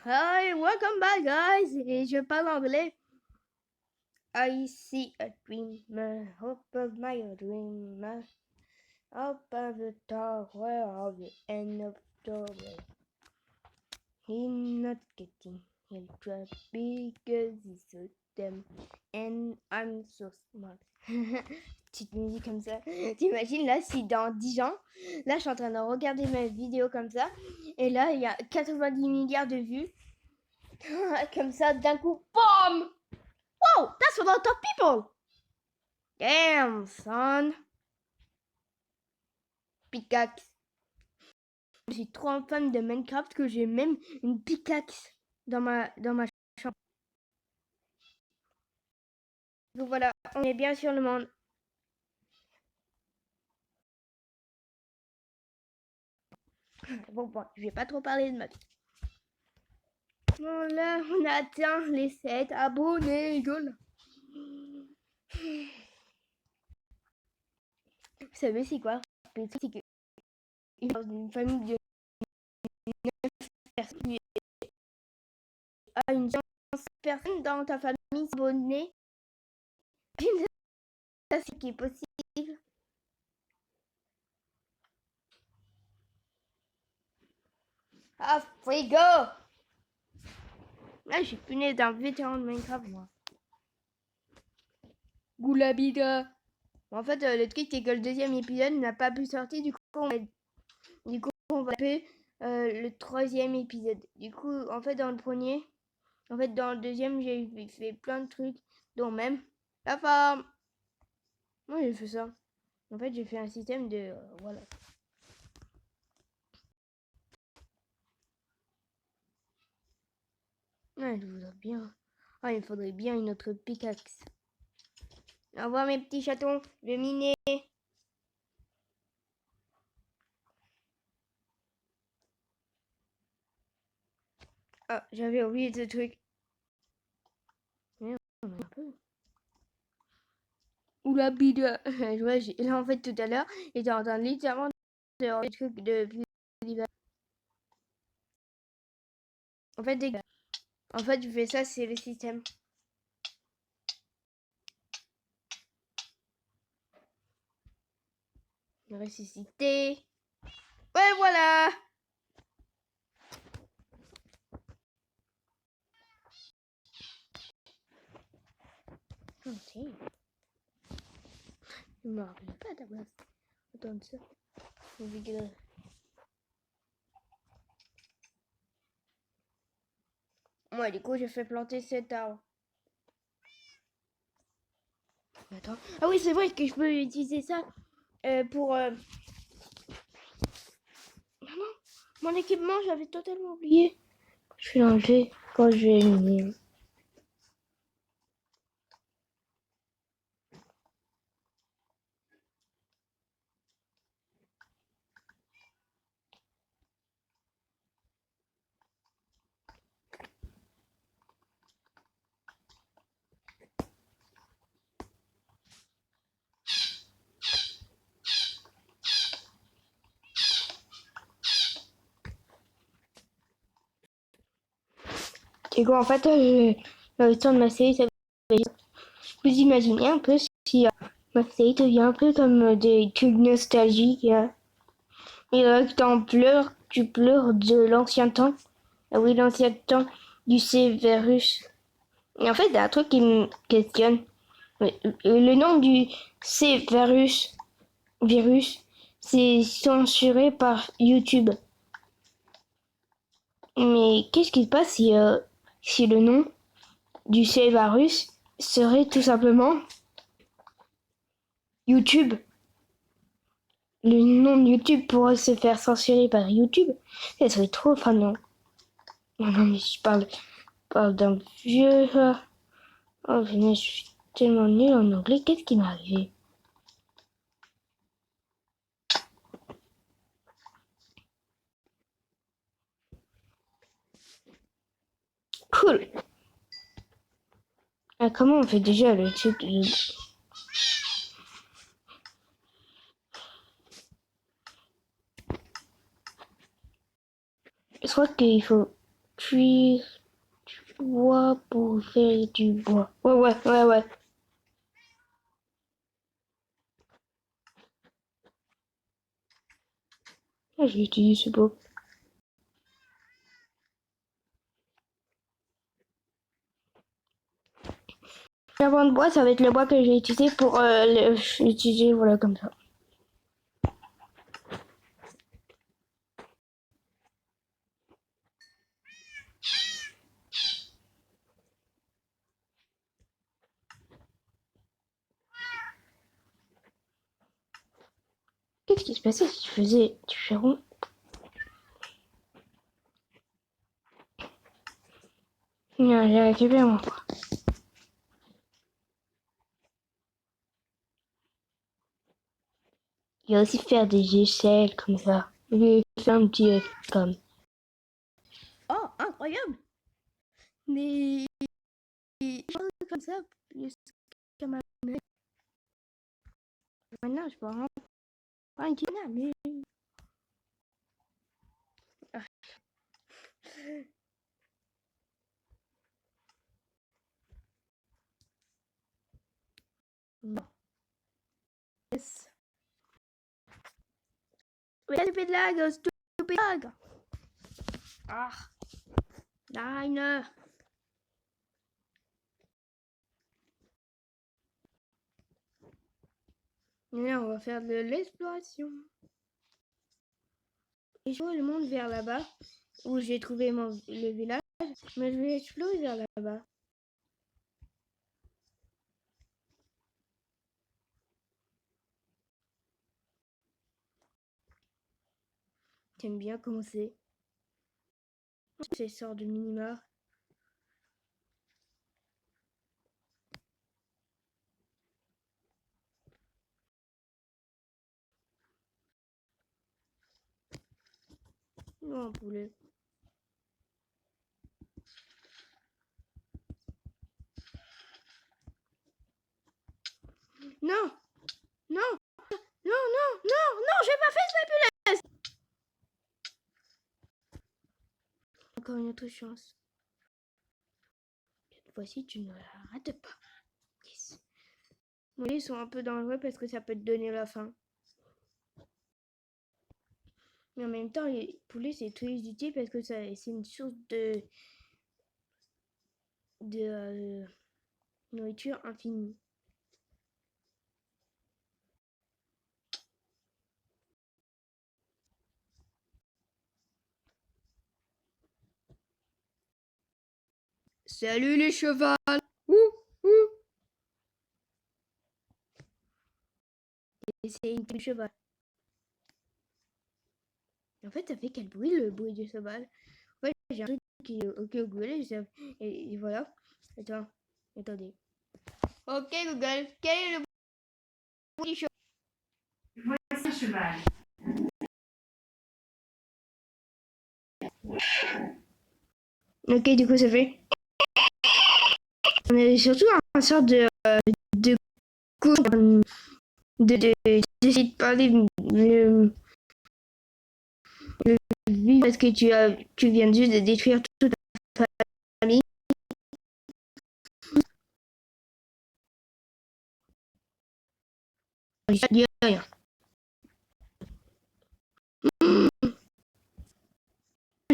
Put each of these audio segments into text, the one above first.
Hi, welcome back, guys. Et je parle anglais. I see a dreamer, hope of my dreamer, up of the tower of the end of the way. He's not getting he'll try because he's so dumb, and I'm so smart. Petite musique comme ça. T'imagines là si dans 10 ans, là je suis en train de regarder ma vidéo comme ça, et là il y a 90 milliards de vues. Comme ça, d'un coup, BOOM! Whoa, that's a lot of people! Damn, son! Pickaxe. Je suis trop un fan de Minecraft que j'ai même une pickaxe dans ma chambre. Donc voilà, on est bien sur le monde. Bon, je vais pas trop parler de ma vie. Bon, là, on a atteint les 7 abonnés, gueule. Vous savez, c'est quoi? Le truc, c'est que dans une famille de 9 personnes, à une personne dans ta famille s'abonner. Ça, c'est qui est possible. Ah, frigo! Là, je suis punaise d'un vétéran de Minecraft, moi. Goulabida! En fait, le truc, c'est que le deuxième épisode n'a pas pu sortir, du coup, on va taper le troisième épisode. Du coup, en fait, dans le deuxième, j'ai fait plein de trucs, dont même la forme. Moi, j'ai fait ça. En fait, j'ai fait un système de... voilà. Ouais, je voudrais bien... Ah, il faudrait bien une autre pickaxe. Au revoir, mes petits chatons. Je vais miner. Ah, j'avais oublié ce truc. Merde, un peu. Oula bide. Ouais, là en fait tout à l'heure, j'étais en train de littéralement de des trucs de en fait je fais ça, c'est le système. Ressuscité. Ouais, voilà. Ok. Je me rappelle pas ta place. Attends ça. Moi, du coup, j'ai fait planter cet arbre. Attends. Ah oui, c'est vrai que je peux utiliser ça pour... Non, mon équipement, j'avais totalement oublié. Je vais l'enlever quand je vais miner. Et quoi, en fait, le temps de ma série, ça vous imaginez un peu si ma série devient un peu comme des trucs nostalgiques. Et que tu pleures de l'ancien temps. Ah oui, l'ancien temps du Severus. Et en fait, il y a un truc qui me questionne. Le nom du virus, c'est censuré par YouTube. Mais qu'est-ce qui se passe si le nom du Severus serait tout simplement YouTube? Le nom de YouTube pourrait se faire censurer par YouTube. Ça serait trop... Enfin non. Non, mais je parle d'un vieux... Oh, je suis tellement nulle en anglais. Qu'est-ce qui m'est arrivé? Cool. Ah, comment on fait déjà le truc de... Je crois qu'il faut... cuire du bois pour faire du bois. Ouais. Ah, j'ai utilisé ce bois. La bande de bois, ça va être le bois que j'ai utilisé pour l'utiliser, voilà, comme ça. Qu'est-ce qui se passait si je faisais du ferron? Non, j'ai récupéré mon bois. Il va aussi faire des échelles comme ça. Je vais faire un petit comme. Oh, incroyable! Des choses comme ça, jusqu'à ma mère. Maintenant, je peux rentrer un petit mais... Ah. Bon. Yes. Stupid lag, stupid lag! Ah, nein! Et là, on va faire de l'exploration. Et je vois le monde vers là-bas, où j'ai trouvé le village, mais je vais explorer vers là-bas. T'aimes bien comment c'est? C'est sort de minima. Non, poulet. Non! Non! Non, j'ai pas fait ce punaise! Encore une autre chance. Cette fois-ci, tu ne la rates pas. Yes. Bon, ils sont un peu dangereux parce que ça peut te donner la faim. Mais en même temps, les poulets, c'est très utile parce que c'est une source de nourriture infinie. Salut les chevals! Ouh, ouh. Et c'est une cheval. En fait, ça fait quel bruit le bruit du cheval? Ouais, j'ai un truc qui est OK Google et voilà. Attends, attendez. OK Google, quel est le bruit du cheval? Voici un cheval. OK, du coup, ça fait. On est surtout un sorte de cours d'essayer de parler le vivre parce que tu viens juste de détruire toute ta famille. Je dis rien.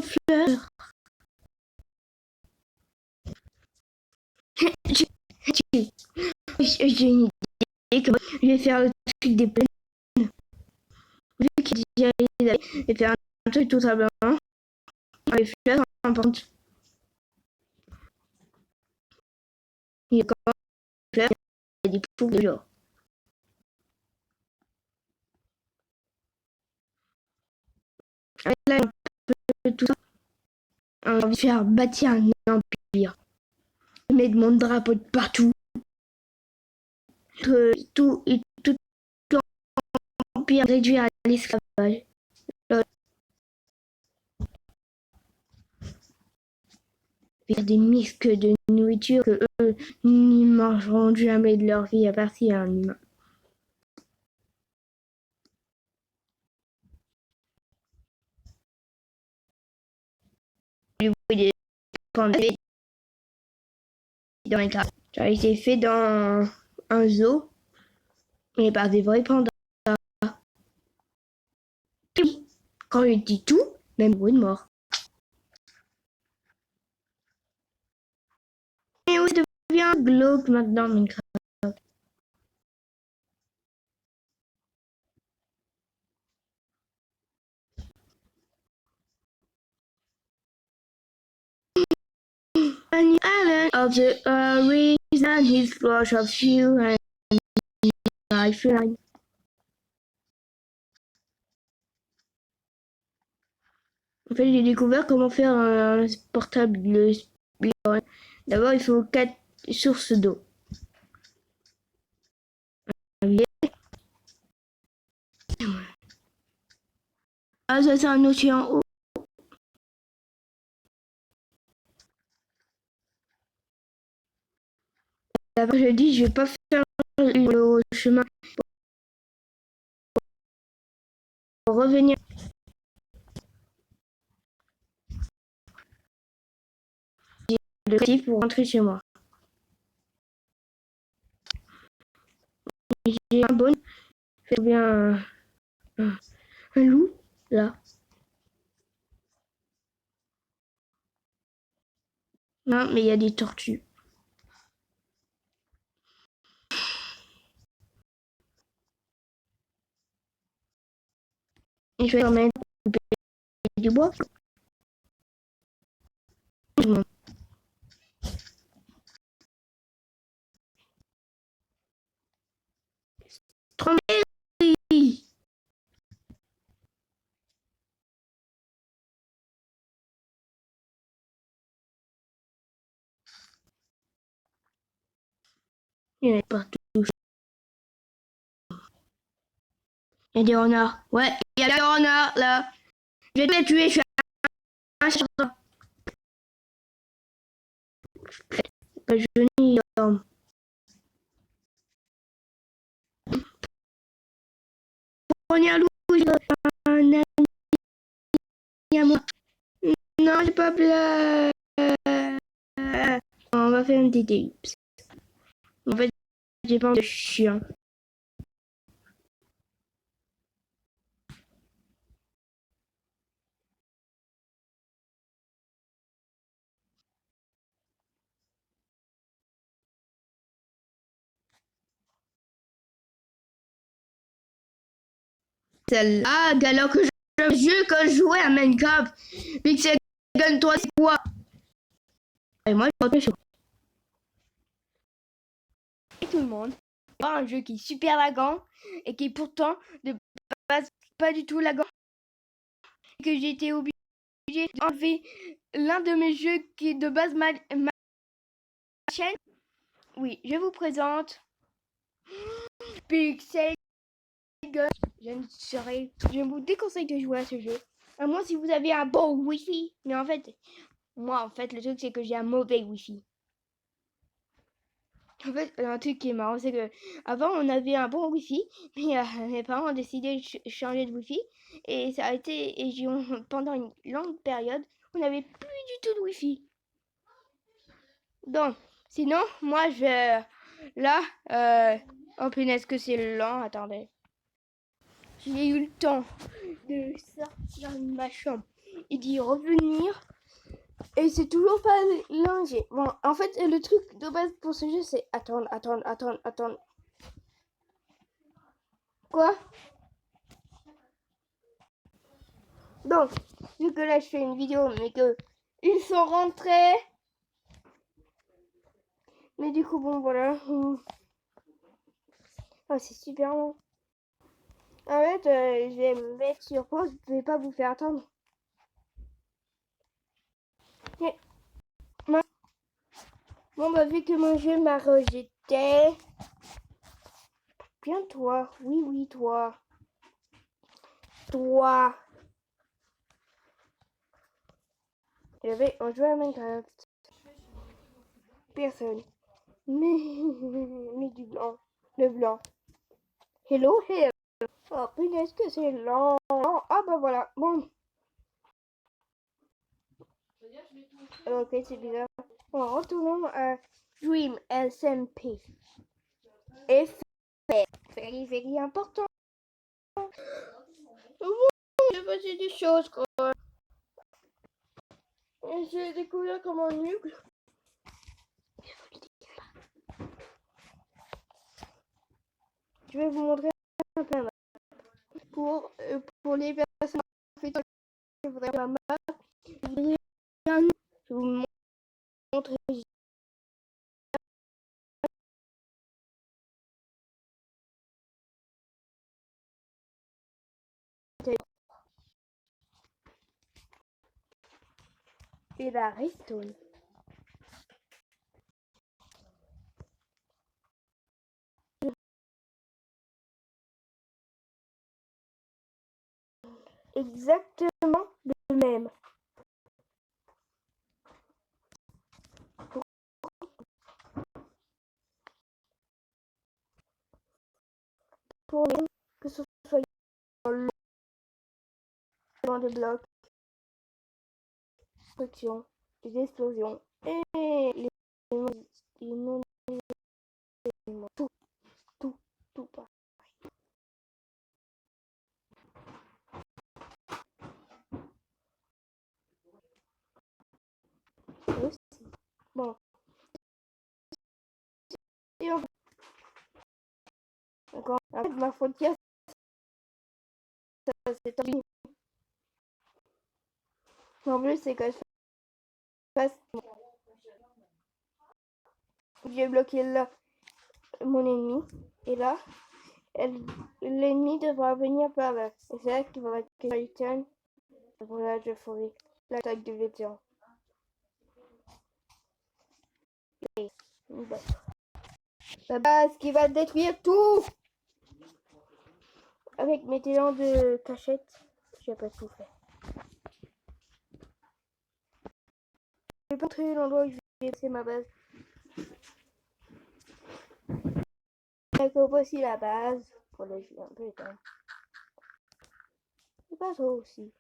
Fleur. J'ai une idée que je vais faire le truc des plaines. Vu qu'il y a déjà je vais faire un truc tout simplement. Les fleurs sont importantes. Il y a quand des fleurs, il y a des poules de genre. Et là, on peut tout ça. On va faire bâtir un empire. Mettre mon drapeau de partout. Tout empire réduit à l'esclavage. Faire des mixes de nourriture que eux n'y mangeront jamais de leur vie à partir d'un humain. Du bruit panda dans Minecraft. Ça a été fait dans un zoo, mais par des vrais pandas. Quand je dis tout, même bruit de mort. Et on devient glauque maintenant Minecraft. An island of the reason his flush of you and lifeline. En fait, j'ai découvert comment faire un portable. D'abord, il faut 4 sources d'eau. Ah, ça, c'est un océan. D'abord, je dis, je vais pas faire le chemin pour revenir. Le petit pour rentrer chez moi. J'ai un bon, fait bien un loup là. Non, mais il y a des tortues. Et je vais quand même couper du bois. Tromper. Il y en a partout. Il y a des renards. Ouais, il y a des renards là. Je vais te les tuer, je suis un chargeur. Je n'y Prenez un loup, j'ai un ami à moi. Non, j'ai pas peur. On va faire une petite ellipse. En fait, j'ai pas envie de chien. Celle-là, alors que je joue quand je jouais à Minecraft. Pixel Gun 3, c'est quoi? Et moi, je suis et tout le monde. Un jeu qui est super lagant et qui est pourtant de base pas du tout lagant. Que j'ai été obligé d'enlever l'un de mes jeux qui est de base ma chaîne. Oui, je vous présente Pixel Gun. Je vous déconseille de jouer à ce jeu. À moins si vous avez un bon Wi-Fi. Mais en fait, moi, le truc, c'est que j'ai un mauvais Wi-Fi. En fait, un truc qui est marrant, c'est que avant on avait un bon Wi-Fi, mais mes parents ont décidé de changer de Wi-Fi et ça a été pendant une longue période, on n'avait plus du tout de Wi-Fi. Donc, sinon, moi je là, oh punaise que c'est lent. Attendez, j'ai eu le temps de sortir de ma chambre et d'y revenir. Et c'est toujours pas lingé. Bon, en fait, le truc de base pour ce jeu, c'est attendre. Quoi? Donc, vu que là, je fais une vidéo, mais que ils sont rentrés. Mais du coup, bon, voilà. Oh, c'est super long. En fait, je vais me mettre sur pause. Je vais pas vous faire attendre. Et... Bon, bah, vu que mon jeu m'a rejeté. Bien, toi. Oui, toi. Toi. On jouait à Minecraft. Personne. Mais du blanc. Le blanc. Hello, hello. Oh, punaise que c'est lent. Ah, bah voilà. Bon. Ok, c'est bizarre. Bon, retournons à Dream SMP. Et very, very important. J'ai passé des choses, quoi. Et j'ai découvert comment nucle. Je vais vous montrer un peu la map. Pour les personnes qui voudraient la map, je vous montre et la Redstone. Exactement le même. Pour les que ce soit dans des blocs, construction, des explosions et les non tout, tout, tout pas. Aussi. Bon. Et encore, en fait, ma frontière, c'est en ligne. En plus, c'est que je fasse. J'ai bloqué là mon ennemi. Et là, l'ennemi devra venir par là. Et c'est là qu'il va que je return. Voilà, je ferai l'attaque du vétéran. Et la base qui va détruire tout. Avec mes talents de cachette, j'ai pas tout fait. Je vais pas montrer l'endroit où je vais laisser ma base. D'accord, voici la base. Pour le jouer un peu de temps. C'est pas trop aussi.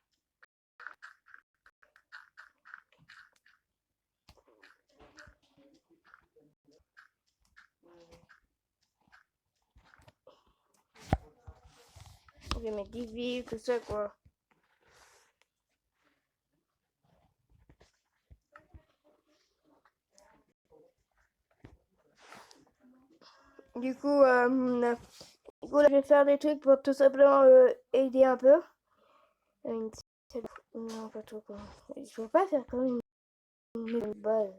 Je vais mettre 10 vies, tout ça quoi. Du coup, là, je vais faire des trucs pour tout simplement aider un peu. Non, pas trop quoi. Je veux pas faire comme une base.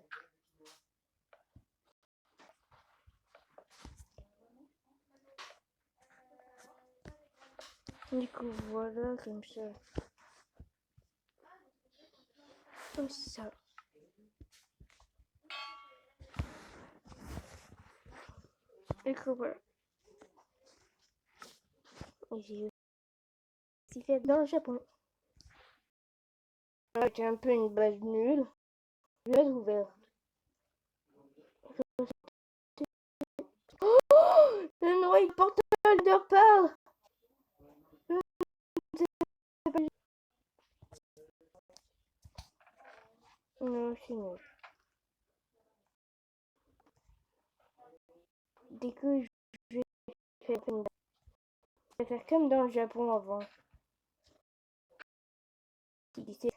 Du coup, voilà, comme ça. Comme ça. Du coup, voilà. Et j'ai aussi fait dans le Japon. C'est un peu une base nulle. Je vais ouverte. Oh, le noyau portal de Pearl. Non, c'est nul. Du coup, je vais faire comme dans le Japon avant. C'est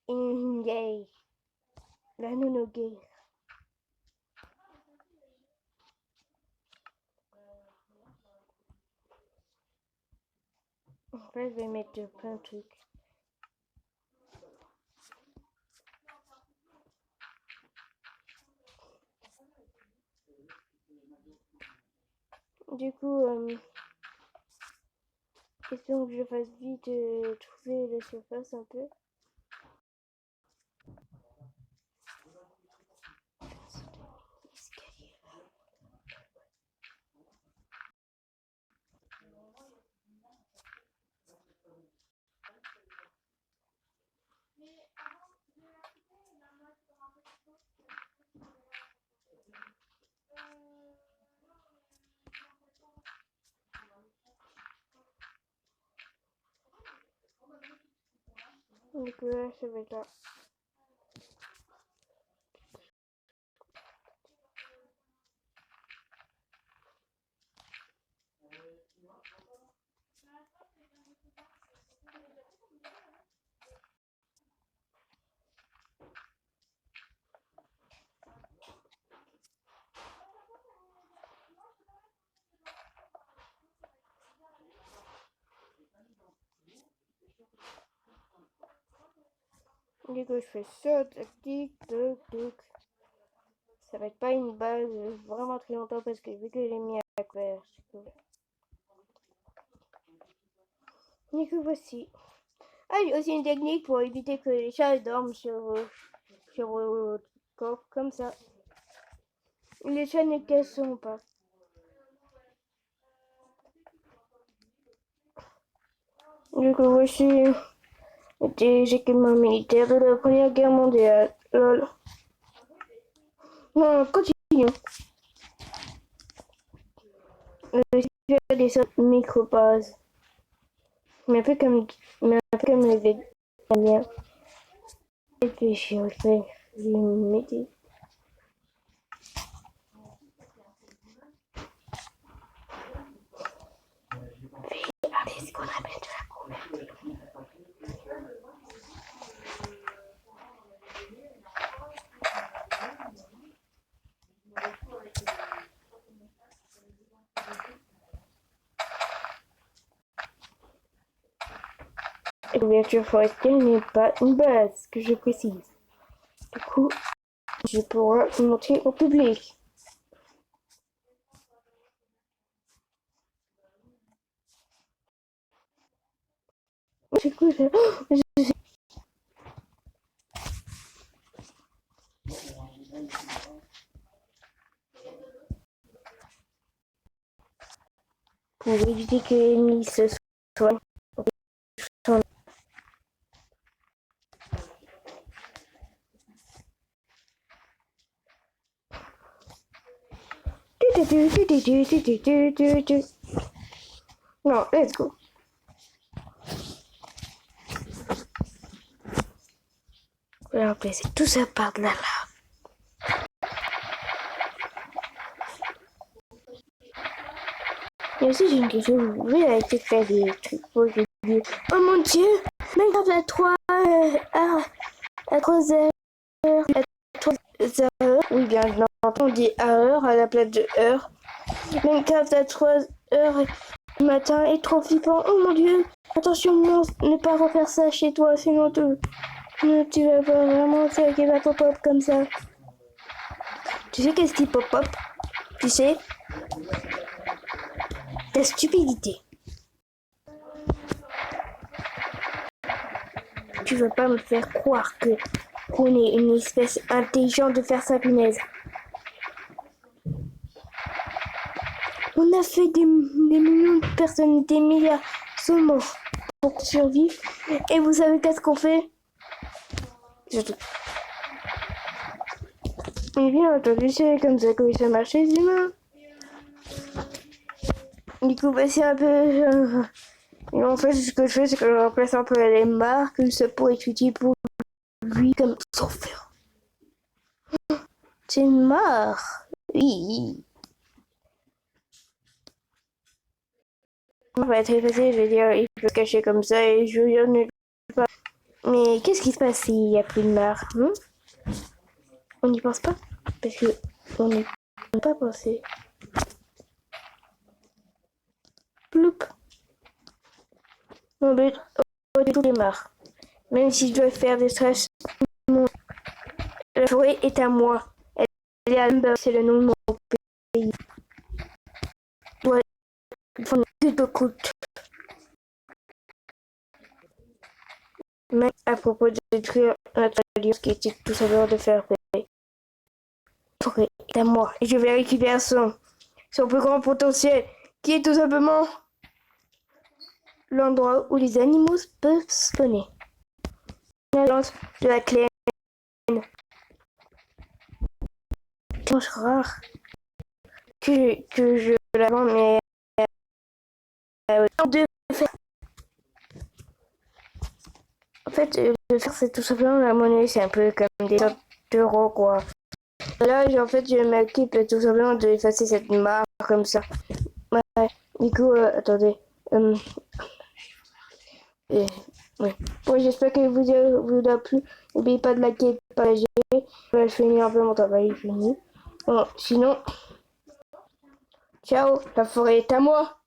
une guerre. La nono-guerre. En fait, je vais mettre plein de trucs. Du coup, question que je fasse vite trouver la surface un peu. Du coup, là, ça va être là. Du coup, je fais ça, tactique, toc, toc. Ça va être pas une base vraiment très longtemps parce que vu que j'ai mis à faire. Du coup, voici. Ah, j'ai aussi une technique pour éviter que les chats dorment sur le corps, comme ça. Les chats ne casseront pas. Du coup, voici. J'ai équipement militaire de la Première Guerre mondiale. Lol. Non, continue. Je fais des micro-pauses. Mais un peu comme les végétaliens. Et puis je fais du métier. C'est ce qu'on appelle de la conversion. La couverture forestière n'est pas une base, que je précise. Du coup, je pourrai montrer au public. Du coup, pour éviter que l'ennemi se soigne. Non, let's go. Je vais remplacer tout ça par de la lave. Et aussi, j'ai une question. Vous pouvez arrêter de faire des trucs pour que je dise oh mon dieu, Minecraft à 3 heures, à 3 heures, à 3 heures. Oui, bien entendu, on dit heure à la place de heure. Minecraft à 3 heures du matin est trop flippant. Oh mon dieu, attention, non, ne pas refaire ça chez toi, sinon tu vas pas vraiment faire qu'il va pop-up comme ça. Tu sais qu'est-ce qui pop-up? Tu sais? Ta stupidité. Tu veux pas me faire croire qu'on est une espèce intelligente de faire sa punaise. On a fait des millions de personnes, des milliards sont morts pour survivre. Et vous savez qu'est-ce qu'on fait? Et bien entendu, c'est comme ça que ça marche les humains. Du coup, bah, c'est un peu... Et en fait, ce que je fais, c'est que je remplace un peu les marques, ça pourrait être utile pour lui comme sauveur. C'est une mare. Oui. Ça va être très facile, je veux dire, il peut se cacher comme ça et je veux dire, pas. Mais qu'est-ce qui se passe s'il n'y a plus de mare? On n'y pense pas? Parce que on n'y a pas pensé. Ploup. Mon but, au tout démarre. Même si je dois faire des stress, la forêt est à moi. Elle est à Lumber, c'est le nom de mon pays. Ouais, il faut que beaucoup. Même à propos de détruire notre lieu, ce qui était tout simplement de faire paix. La forêt est à moi et je vais récupérer son plus grand potentiel, qui est tout simplement l'endroit où les animaux peuvent spawner. La lance de la clé. C'est rare que je la vends, mais en fait, le fer, c'est tout simplement la monnaie, c'est un peu comme des sortes d'euros, quoi. Là, en fait, je m'occupe tout simplement de effacer cette marque comme ça. Ouais, du coup, attendez. Ouais. Bon, j'espère que vous a plu. N'oubliez pas de liker et de partager. Je finis un peu mon travail, fini. Bon, sinon, ciao, la forêt est à moi.